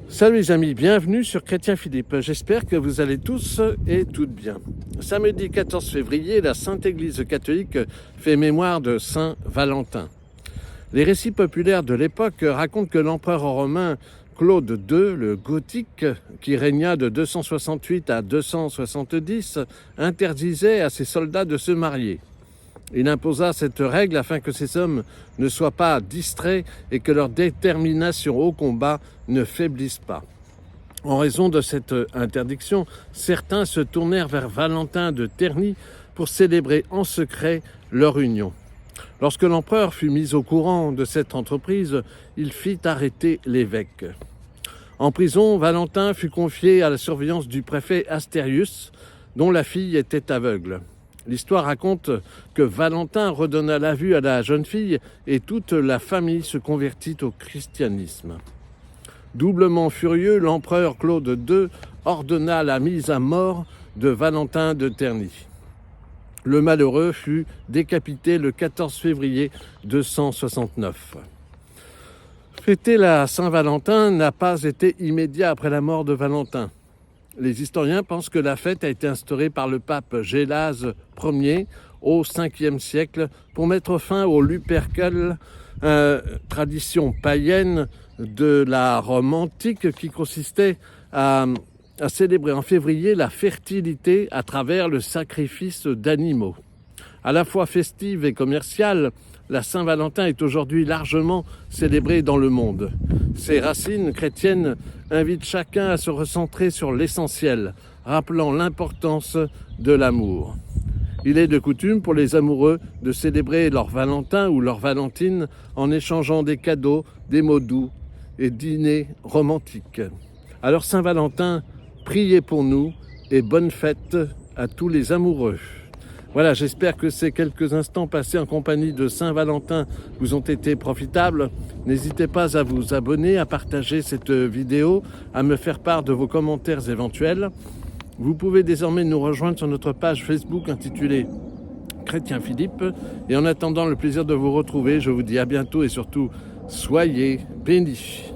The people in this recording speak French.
Salut les amis, bienvenue sur Chrétien Philippe. J'espère que vous allez tous et toutes bien. Samedi 14 février, la Sainte Église catholique fait mémoire de Saint Valentin. Les récits populaires de l'époque racontent que l'empereur romain Claude II, le Gothique, qui régna de 268 à 270, interdisait à ses soldats de se marier. Il imposa cette règle afin que ces hommes ne soient pas distraits et que leur détermination au combat ne faiblisse pas. En raison de cette interdiction, certains se tournèrent vers Valentin de Terni pour célébrer en secret leur union. Lorsque l'empereur fut mis au courant de cette entreprise, il fit arrêter l'évêque. En prison, Valentin fut confié à la surveillance du préfet Astérius, dont la fille était aveugle. L'histoire raconte que Valentin redonna la vue à la jeune fille et toute la famille se convertit au christianisme. Doublement furieux, l'empereur Claude II ordonna la mise à mort de Valentin de Terni. Le malheureux fut décapité le 14 février 269. Fêter la Saint-Valentin n'a pas été immédiat après la mort de Valentin. Les historiens pensent que la fête a été instaurée par le pape Gélase Ier au 5e siècle pour mettre fin au Lupercal, tradition païenne de la Rome antique qui consistait à célébrer en février la fertilité à travers le sacrifice d'animaux. À la fois festive et commerciale, la Saint-Valentin est aujourd'hui largement célébrée dans le monde. Ses racines chrétiennes invitent chacun à se recentrer sur l'essentiel, rappelant l'importance de l'amour. Il est de coutume pour les amoureux de célébrer leur Valentin ou leur Valentine en échangeant des cadeaux, des mots doux et dîners romantiques. Alors Saint-Valentin, priez pour nous et bonne fête à tous les amoureux. Voilà, j'espère que ces quelques instants passés en compagnie de Saint-Valentin vous ont été profitables. N'hésitez pas à vous abonner, à partager cette vidéo, à me faire part de vos commentaires éventuels. Vous pouvez désormais nous rejoindre sur notre page Facebook intitulée Chrétien Philippe. Et en attendant le plaisir de vous retrouver, je vous dis à bientôt et surtout, soyez bénis.